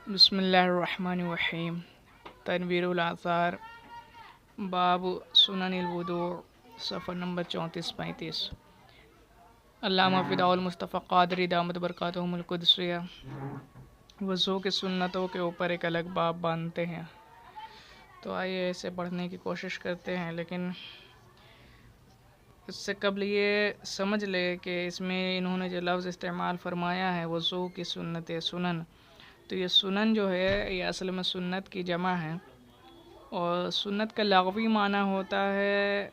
بسم اللہ الرحمن الرحیم۔ تنویر الآثار باب سنن الوضوء، صفحہ نمبر 34-35۔ علامہ فداء المصطفیٰ قادری دامت برکاتہم القدسیہ وضو کی سنتوں کے اوپر ایک الگ باب باندھتے ہیں، تو آئیے اسے پڑھنے کی کوشش کرتے ہیں، لیکن اس سے قبل یہ سمجھ لے کہ اس میں انہوں نے جو لفظ استعمال فرمایا ہے وضو کی سنت سنن، تو یہ سنن جو ہے یہ اصل میں سنت کی جمع ہے، اور سنت کا لغوی معنی ہوتا ہے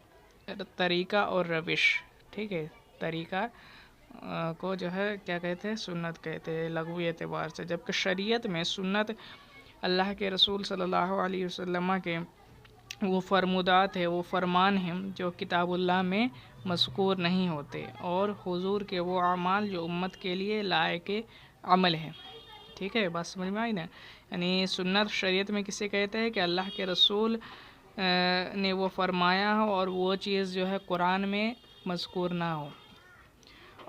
طریقہ اور روش۔ ٹھیک ہے، طریقہ کو جو ہے کیا کہتے ہیں؟ سنت کہتے ہیں لغوی اعتبار سے، جبکہ شریعت میں سنت اللہ کے رسول صلی اللہ علیہ وسلم کے وہ فرمودات ہے، وہ فرمان ہیں جو کتاب اللہ میں مذکور نہیں ہوتے، اور حضور کے وہ اعمال جو امت کے لیے لائق عمل ہیں۔ ٹھیک ہے، بات سمجھ میں آئی نا؟ یعنی سنت شریعت میں کسے کہتے ہیں کہ اللہ کے رسول نے وہ فرمایا ہو اور وہ چیز جو ہے قرآن میں مذکور نہ ہو،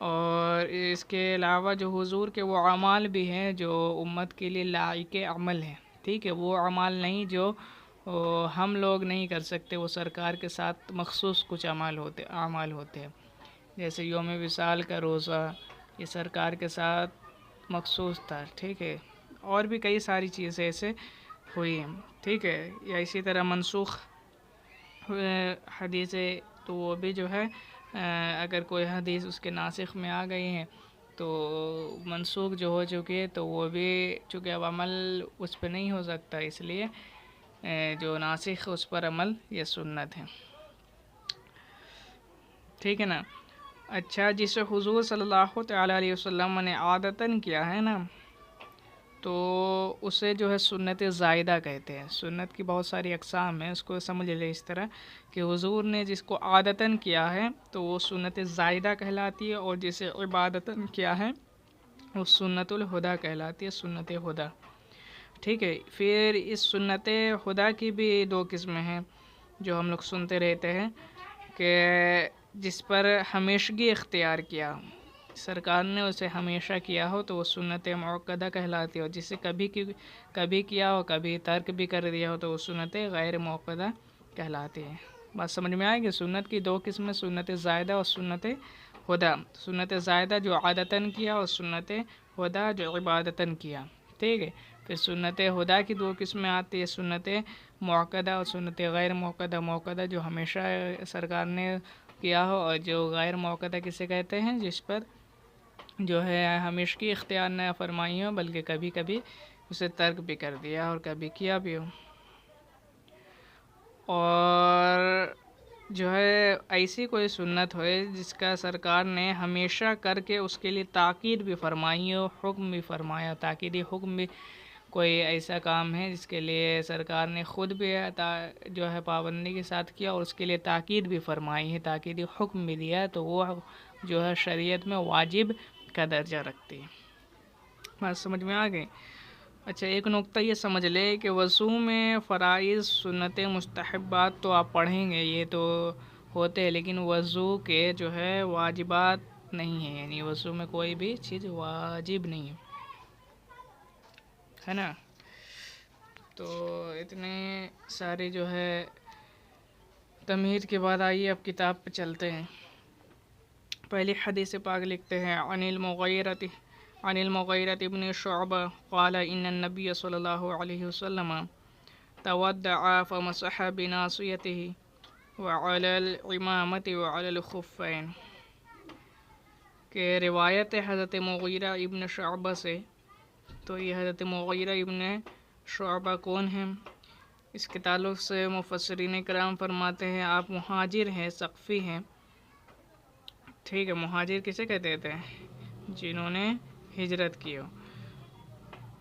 اور اس کے علاوہ جو حضور کے وہ اعمال بھی ہیں جو امت کے لیے لائق عمل ہیں۔ ٹھیک ہے، وہ اعمال نہیں جو ہم لوگ نہیں کر سکتے، وہ سرکار کے ساتھ مخصوص کچھ اعمال ہوتے ہیں، جیسے یوم وصال کا روزہ، یہ سرکار کے ساتھ مخصوص تھا۔ ٹھیک ہے، اور بھی کئی ساری چیزیں ایسے ہوئی ہیں۔ ٹھیک ہے، یا اسی طرح منسوخ حدیث ہے تو وہ بھی جو ہے اگر کوئی حدیث اس کے ناسخ میں آ گئی ہیں تو منسوخ جو ہو چکی ہے تو وہ بھی چونکہ اب عمل اس پہ نہیں ہو سکتا، اس لیے جو ناسخ اس پر عمل یہ سنت ہے۔ ٹھیک ہے نا؟ اچھا، جسے حضور صلی اللہ تعالیٰ علیہ وسلم نے عادتاً کیا ہے نا، تو اسے جو ہے سنت زائدہ کہتے ہیں۔ سنت کی بہت ساری اقسام ہیں، اس کو سمجھ لے اس طرح کہ حضور نے جس کو عادتاً کیا ہے تو وہ سنت زائدہ کہلاتی ہے، اور جسے عبادتاً کیا ہے وہ سنت الہدیٰ کہلاتی ہے، سنت ہدیٰ۔ ٹھیک ہے، پھر اس سنت ہدیٰ کی بھی دو قسمیں ہیں جو ہم لوگ سنتے رہتے ہیں کہ جس پر ہمیشگی اختیار کیا، سرکار نے اسے ہمیشہ کیا ہو تو وہ سنت موقدہ کہلاتی ہے، اور جسے کبھی کیا ہو، کبھی ترک بھی کر دیا ہو تو وہ سنت غیر موقدہ کہلاتی ہے۔ بات سمجھ میں آئے گی؟ سنت کی دو قسمیں، سنت زائدہ اور سنت ہدیٰ۔ سنت زائدہ جو عادتاً کیا، اور سنت ہدیٰ جو عبادتاً کیا۔ ٹھیک ہے، پھر سنت ہدیٰ کی دو قسمیں آتی ہے، سنت موقدہ اور سنت غیر موقدہ۔ موقدہ جو ہمیشہ سرکار نے کیا ہو، اور جو غیر موقدہ کسے کہتے ہیں؟ جس پر جو ہے ہمیشگی اختیار نہ فرمائی ہو بلکہ کبھی کبھی اسے ترک بھی کر دیا اور کبھی کیا بھی ہو۔ اور جو ہے ایسی کوئی سنت ہوئے جس کا سرکار نے ہمیشہ کر کے اس کے لیے تاکید بھی فرمائی ہو، حکم بھی فرمایا، تاکیدی حکم بھی، کوئی ایسا کام ہے جس کے لیے سرکار نے خود بھی جو ہے پابندی کے ساتھ کیا اور اس کے لیے تاکید بھی فرمائی ہے، تاکیدی حکم بھی دیا ہے، تو وہ جو ہے شریعت میں واجب کا درجہ رکھتی ہے۔ بات سمجھ میں آ گئی؟ اچھا، ایک نقطہ یہ سمجھ لے کہ وضو میں فرائض، سنتیں، مستحبات تو آپ پڑھیں گے، یہ تو ہوتے ہیں، لیکن وضو کے جو ہے واجبات نہیں ہیں، یعنی وضو میں کوئی بھی چیز واجب نہیں ہے نا؟ تو اتنے سارے جو ہے تمہید کے بعد آئیے اب کتاب پہ چلتے ہیں۔ پہلی حدیث پاک لکھتے ہیں عن المغیرۃ ابن شعبہ قال ان النبی صلی اللہ علیہ وسلم تودع فمسح بناصیته وعلى العمامة وعلى الخفین، کہ روایت حضرت مغیرہ ابن شعبہ سے، تو یہ حضرت مغیرہ ابن شعبہ کون ہیں؟ اس کے تعلق سے مفسرین کرام فرماتے ہیں آپ مہاجر ہیں، ثقفی ہیں۔ ٹھیک ہے، مہاجر کسے کہتے تھے؟ جنہوں نے ہجرت کی ہو،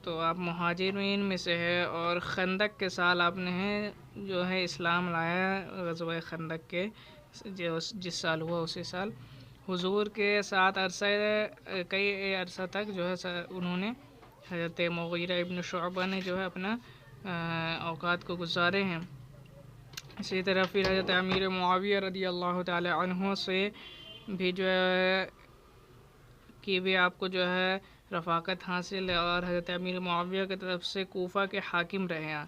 تو آپ مہاجرین میں سے ہے، اور خندق کے سال آپ نے جو ہے اسلام لایا، غزوہ خندق کے جس سال ہوا اسی سال حضور کے ساتھ کئی عرصہ تک جو ہے انہوں نے، حضرت مغیرہ ابن شعبہ نے جو ہے اپنا اوقات کو گزارے ہیں۔ اسی طرح پھر حضرت امیر معاویہ رضی اللہ تعالی عنہ سے بھی جو ہے کی بھی آپ کو جو ہے رفاقت حاصل ہے، اور حضرت امیر معاویہ کی طرف سے کوفہ کے حاکم رہے ہیں،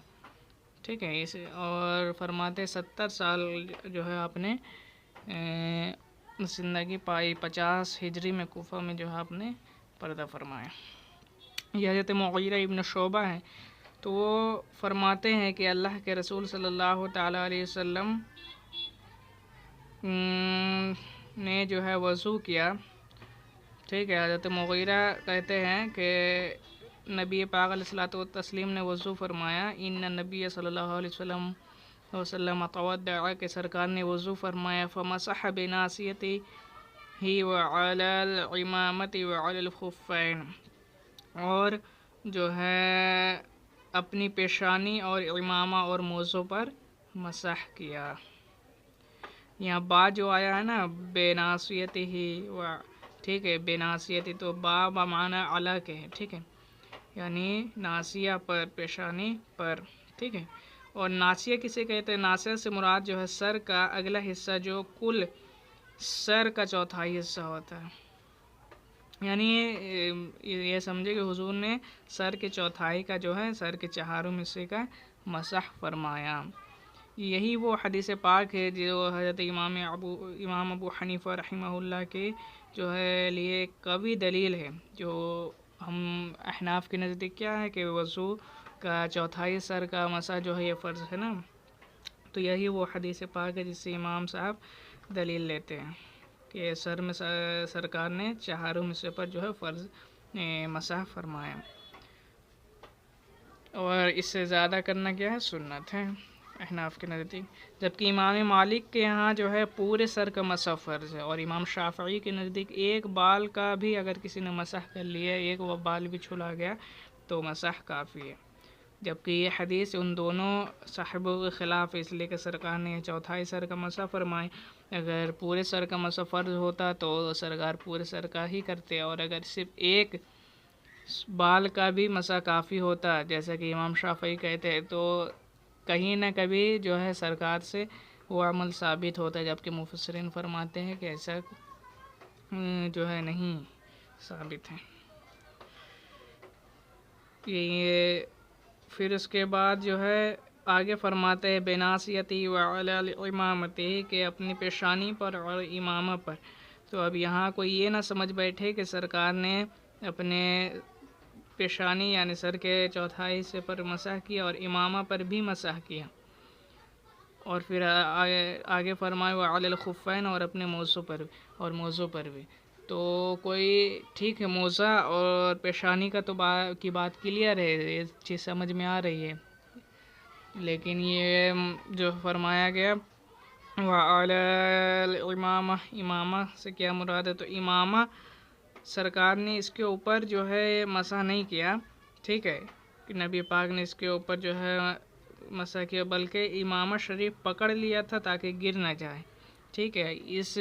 ٹھیک ہے، اور فرماتے 70 سال جو ہے آپ نے زندگی پائی، 50 ہجری میں کوفہ میں جو ہے آپ نے پردہ فرمایا۔ یہ حضرت مغیرہ ابن شعبہ ہیں، تو وہ فرماتے ہیں کہ اللہ کے رسول صلی اللہ تعالیٰ علیہ وسلم نے جو ہے وضو کیا، ٹھیک ہے۔ حضرت مغیرہ کہتے ہیں کہ نبی پاک علیہ الصلوۃ والتسلیم نے وضو فرمایا، ان نبی صلی اللہ علیہ وسلم توضأ کہ سرکار نے وضو فرمایا، فمسح بناصیتہ وعلی العمامۃ وعلی الخفین، اور جو ہے اپنی پیشانی اور امامہ اور موزوں پر مسح کیا۔ یہاں با جو آیا ہے نا بناصیتہ ٹھیک ہے، بناصیتہ تو با بمعنی علی کے ہے، ٹھیک ہے، یعنی ناصیہ پر، پیشانی پر، ٹھیک ہے۔ اور ناصیہ کسے کہتے ہیں؟ ناصیہ سے مراد جو ہے سر کا اگلا حصہ، جو کل سر کا چوتھائی حصہ ہوتا ہے، یعنی یہ سمجھے کہ حضور نے سر کے چوتھائی کا جو ہے سر کے چہاروں حصے کا مسح فرمایا۔ یہی وہ حدیث پاک ہے جو حضرت امام ابو حنیفہ رحمہ اللہ کے جو ہے لیے قوی دلیل ہے، جو ہم احناف کے نزدیک کیا ہے کہ وضو کا چوتھائی سر کا مسح جو ہے یہ فرض ہے نا، تو یہی وہ حدیث پاک ہے جس سے امام صاحب دلیل لیتے ہیں کہ سر میں سرکار نے چہاروں حصے پر جو ہے فرض مسح فرمایا، اور اس سے زیادہ کرنا کیا ہے؟ سنت ہے احناف کے نزدیک، جبکہ امام مالک کے یہاں جو ہے پورے سر کا مسح فرض ہے، اور امام شافعی کے نزدیک ایک بال کا بھی اگر کسی نے مسح کر لیا، ایک وہ بال بھی چھلا گیا تو مسح کافی ہے، جبکہ یہ حدیث ان دونوں صاحبوں کے خلاف ہے، اس لیے کہ سرکار نے چوتھائی سر کا مسح فرمائے، اگر پورے سر کا مسح فرض ہوتا تو سرکار پورے سر کا ہی کرتے، اور اگر صرف ایک بال کا بھی مسح کافی ہوتا جیسا کہ امام شافعی کہتے ہیں، تو کہیں نہ کبھی جو ہے سرکار سے وہ عمل ثابت ہوتا ہے، جبکہ مفسرین فرماتے ہیں کہ ایسا جو ہے نہیں ثابت ہے۔ یہ پھر اس کے بعد جو ہے آگے فرماتے ہیں بناصیتہ وعلی العمامۃ کہ اپنی پیشانی پر اور امامہ پر، تو اب یہاں کوئی یہ نہ سمجھ بیٹھے کہ سرکار نے اپنے پیشانی یعنی سر کے چوتھائی حصے پر مسح کیا اور امامہ پر بھی مسح کیا، اور پھر آگے فرمائے وعلی الخفین اور اپنے موزوں پر بھی، تو کوئی ٹھیک ہے موزہ اور پیشانی کا تو کی بات کلیئر ہے، یہ چیز سمجھ میں آ رہی ہے، لیکن یہ جو فرمایا گیا وعلی العمامہ، امامہ سے کیا مراد ہے؟ تو امامہ سرکار نے اس کے اوپر جو ہے مسح نہیں کیا، ٹھیک ہے، کہ نبی پاک نے اس کے اوپر جو ہے مسح کیا، بلکہ امامہ شریف پکڑ لیا تھا تاکہ گر نہ جائے، ٹھیک ہے۔ اس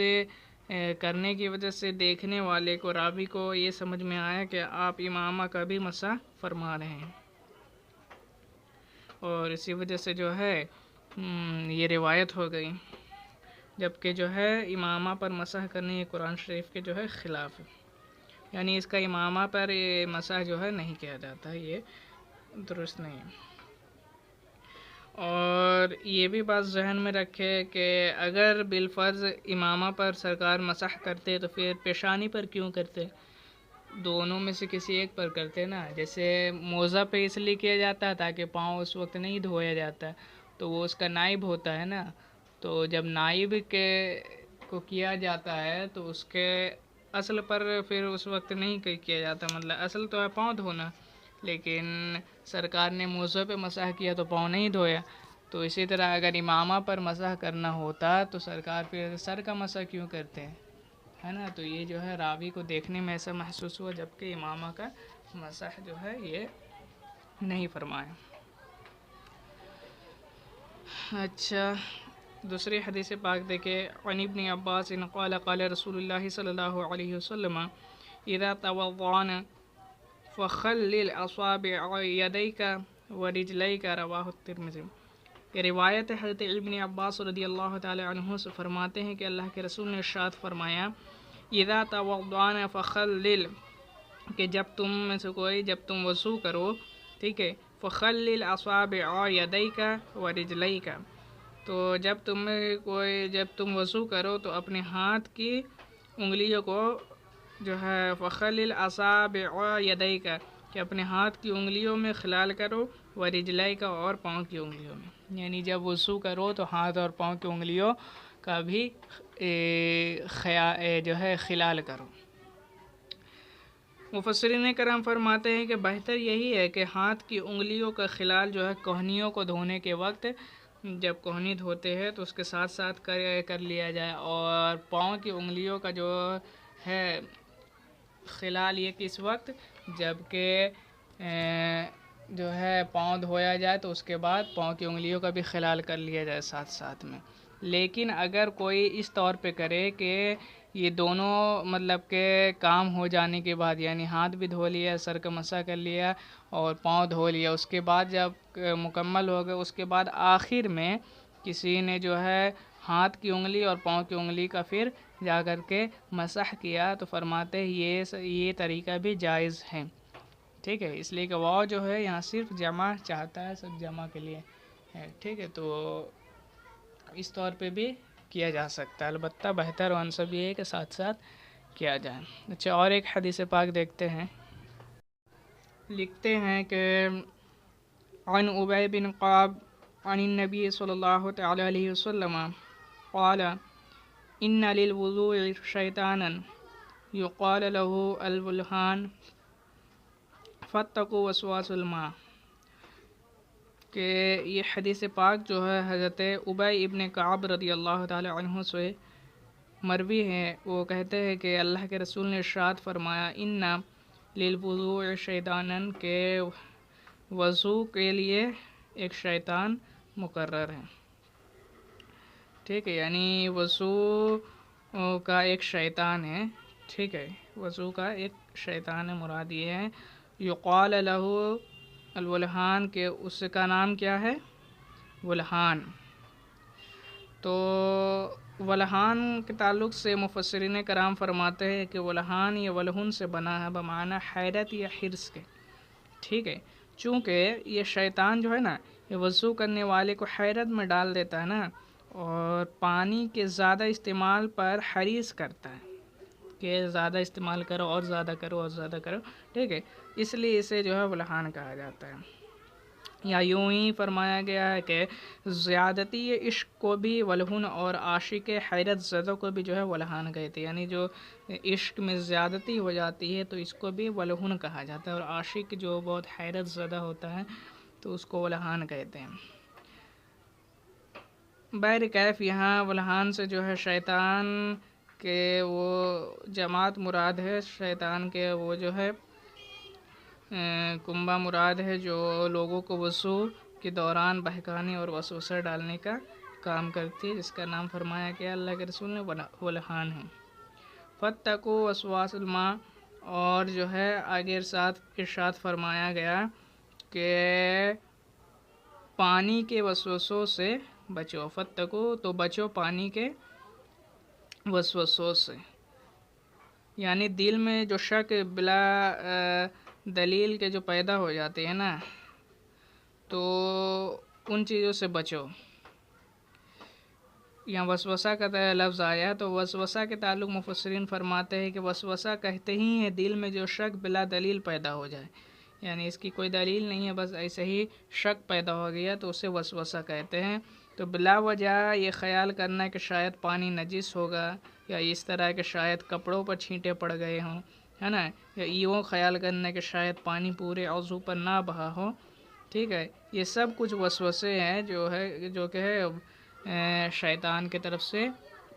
کرنے کی وجہ سے دیکھنے والے کو، راوی کو یہ سمجھ میں آیا کہ آپ امامہ کا بھی مسح فرما رہے ہیں، اور اسی وجہ سے جو ہے یہ روایت ہو گئی، جبکہ جو ہے امامہ پر مسح کرنے یہ قرآن شریف کے جو ہے خلاف ہے، یعنی اس کا امامہ پر مسح جو ہے نہیں کیا جاتا، یہ درست نہیں ہے۔ اور یہ بھی بات ذہن میں رکھے کہ اگر بالفرض امامہ پر سرکار مسح کرتے تو پھر پیشانی پر کیوں کرتے؟ دونوں میں سے کسی ایک پر کرتے نا، جیسے موزہ پہ اس لیے کیا جاتا ہے تاکہ پاؤں اس وقت نہیں دھویا جاتا، تو وہ اس کا نائب ہوتا ہے نا، تو جب نائب کو کیا جاتا ہے تو اس کے اصل پر پھر اس وقت نہیں کیا جاتا، مطلب اصل تو ہے پاؤں دھونا، لیکن سرکار نے موزوں پہ مسح کیا تو پاؤں نہیں دھویا، تو اسی طرح اگر امامہ پر مسح کرنا ہوتا تو سرکار پھر سر کا مسح کیوں کرتے ہیں، ہے نا، تو یہ جو ہے راوی کو دیکھنے میں ایسا محسوس ہوا، جبکہ امامہ کا مسح جو ہے یہ نہیں فرمایا۔ اچھا، دوسری حدیث پاک دیکھے، عن ابن عباس قال قال رسول اللہ صلی اللہ علیہ وسلم اذا توضأنا فخلل اصابع یدیک ورجلیک، رواہ الترمذی۔ یہ روایت حضرت ابن عباس رضی اللہ تعالی عنہ سے فرماتے ہیں کہ اللہ کے رسول نے ارشاد فرمایا اذا توضأنا فخلل، کہ جب تم میں سے کوئی جب تم وضو کرو، ٹھیک ہے، فخلل اصابع یدیک ورجلیک، تو جب تم وضو کرو تو اپنے ہاتھ کی انگلیوں کو جو ہے فخلل اصابع یدیک، کہ اپنے ہاتھ کی انگلیوں میں خلال کرو، ورجلیک اور پاؤں کی انگلیوں میں، یعنی جب وضو کرو تو ہاتھ اور پاؤں کی انگلیوں کا بھی جو ہے خلال کرو۔ مفسرین کرام فرماتے ہیں کہ بہتر یہی ہے کہ ہاتھ کی انگلیوں کا خلال جو ہے کوہنیوں کو دھونے کے وقت، جب کوہنی دھوتے ہیں تو اس کے ساتھ ساتھ کر لیا جائے، اور پاؤں کی انگلیوں کا جو ہے خلال یہ کس وقت، جب کہ جو ہے پاؤں دھویا جائے تو اس کے بعد پاؤں کی انگلیوں کا بھی خلال کر لیا جائے ساتھ ساتھ میں۔ لیکن اگر کوئی اس طور پہ کرے کہ یہ دونوں مطلب کہ کام ہو جانے کے بعد، یعنی ہاتھ بھی دھو لیا، سر کا مسح کر لیا اور پاؤں دھو لیا، اس کے بعد جب مکمل ہو گئے، اس کے بعد آخر میں کسی نے جو ہے ہاتھ کی انگلی اور پاؤں کی انگلی کا پھر جا کر کے مسح کیا، تو فرماتے ہیں یہ طریقہ بھی جائز ہے، ٹھیک ہے، اس لیے کہ واو جو ہے یہاں صرف جمع چاہتا ہے، صرف جمع کے لیے ہے، ٹھیک ہے، تو اس طور پہ بھی کیا جا سکتا ہے، البتہ بہتر و انسب یہ ہے کہ ساتھ ساتھ کیا جائے۔ اچھا، اور ایک حدیث پاک دیکھتے ہیں، لکھتے ہیں کہ عن ابی بن قعب عن النبی صلی اللہ تعالی علیہ وسلم قال ان للوضوء شیطانا یقال له الولہان فاتقوا وسواس الماء، کہ یہ حدیث پاک جو ہے حضرت ابی ابن کعب رضی اللہ تعالی عنہ سے مروی ہے، وہ کہتے ہیں کہ اللہ کے رسول نے ارشاد فرمایا، ان للوضوء شیطانا، کہ وضو کے لیے ایک شیطان مقرر ہے، ٹھیک ہے، یعنی وضو کا ایک شیطان ہے، ٹھیک ہے، وضو کا ایک شیطان ہے، مراد یہ ہے، یقال له الولہان، کہ اس کا نام کیا ہے، ولہان۔ تو ولہان کے تعلق سے مفسرین کرام فرماتے ہیں کہ ولہان یہ ولہن سے بنا ہے، بمعنی حیرت یا حرص کے، ٹھیک ہے، چونکہ یہ شیطان جو ہے نا، یہ وضو کرنے والے کو حیرت میں ڈال دیتا ہے نا، اور پانی کے زیادہ استعمال پر حریص کرتا ہے کہ زیادہ استعمال کرو اور زیادہ کرو اور زیادہ کرو، ٹھیک ہے، اس لیے اسے جو ہے ولہان کہا جاتا ہے۔ یا یوں ہی فرمایا گیا ہے کہ زیادتی عشق کو بھی ولہن، اور عاشق حیرت زدہ کو بھی جو ہے ولہان کہتے ہیں، یعنی جو عشق میں زیادتی ہو جاتی ہے تو اس کو بھی ولہن کہا جاتا ہے، اور عاشق جو بہت حیرت زدہ ہوتا ہے تو اس کو ولہان کہتے ہیں۔ بہرکیف یہاں ولہان سے جو ہے شیطان کے وہ جماعت مراد ہے، شیطان کے وہ جو ہے کنبہ مراد ہے، جو لوگوں کو وضو کے دوران بہکانے اور وسوسہ ڈالنے کا کام کرتی ہے، جس کا نام فرمایا گیا اللہ کے رسول نے ولہان ہے۔ فاتقوا وسواس الماء، اور جو ہے آگے ارشاد فرمایا گیا کہ پانی کے وسوسوں سے بچو، فاتقوا تو بچو پانی کے وسوسوں سے، یعنی دل میں جو شک بلا دلیل کے جو پیدا ہو جاتے ہیں نا، تو ان چیزوں سے بچو۔ یہاں وسوسہ کا لفظ آیا تو وسوسہ کے تعلق مفسرین فرماتے ہیں کہ وسوسہ کہتے ہی ہیں دل میں جو شک بلا دلیل پیدا ہو جائے، یعنی اس کی کوئی دلیل نہیں ہے، بس ایسے ہی شک پیدا ہو گیا تو اسے وسوسہ کہتے ہیں۔ تو بلا وجہ یہ خیال کرنا کہ شاید پانی نجس ہوگا، یا اس طرح کہ شاید کپڑوں پر چھینٹے پڑ گئے ہوں، ہے نا، یا یوں خیال کرنا کہ شاید پانی پورے عضو پر نہ بہا ہو، ٹھیک ہے، یہ سب کچھ وسوسے ہیں جو کہ ہے شیطان کی طرف سے،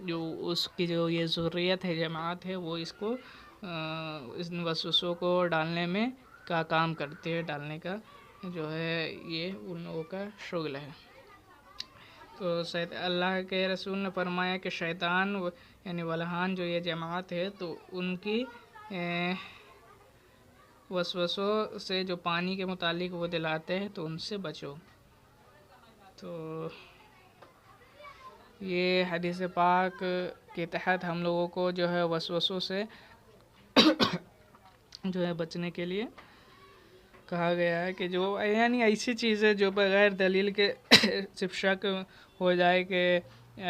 جو اس کی جو یہ ذریت ہے، جماعت ہے، وہ اس کو اس وسوسوں کو ڈالنے میں کا کام کرتے ہیں، ڈالنے کا جو ہے یہ ان لوگوں کا شغل ہے۔ تو اللہ کے رسول نے فرمایا کہ شیطان یعنی ولہان جو یہ جماعت ہے، تو ان کی وسوسوں سے جو پانی کے متعلق وہ دلاتے ہیں تو ان سے بچو۔ تو یہ حدیث پاک کے تحت ہم لوگوں کو جو ہے وسوسوں سے جو ہے بچنے کے لیے کہا گیا ہے کہ جو یعنی ایسی چیزیں جو بغیر دلیل کے صرف شک ہو جائے کہ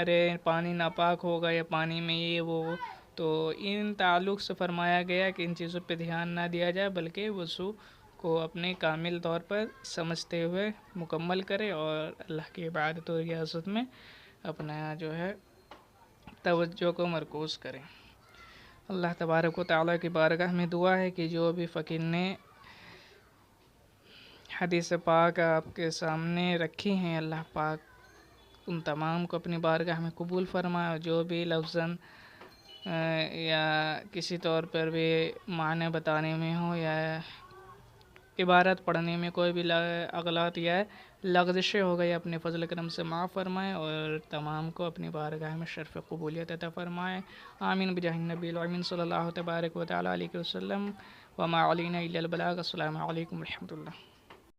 ارے پانی ناپاک ہوگا یا پانی میں یہ وہ، تو ان تعلق سے فرمایا گیا کہ ان چیزوں پہ دھیان نہ دیا جائے، بلکہ وضو کو اپنے کامل طور پر سمجھتے ہوئے مکمل کرے اور اللہ کی عبادت و ریاضت میں اپنا جو ہے توجہ کو مرکوز کریں۔ اللہ تبارک و تعالیٰ کی بارگاہ میں دعا ہے کہ جو بھی فقیر نے حدیث پاک آپ کے سامنے رکھی ہیں، اللہ پاک ان تمام کو اپنی بارگاہ میں قبول فرمائے، اور جو بھی لفظاً یا کسی طور پر بھی معنی بتانے میں ہو یا عبارت پڑھنے میں کوئی بھی اغلاط یا لغزشیں ہو گئی، اپنے فضل کرم سے معاف فرمائے اور تمام کو اپنی بارگاہ میں شرف قبولیت عطا فرمائے۔ آمین بجاہ النبی الامین صلی اللہ تبارک و تعالیٰ علیہ وسلم۔ وما علینا الا البلاغ۔ السلام علیکم ورحمۃ اللہ۔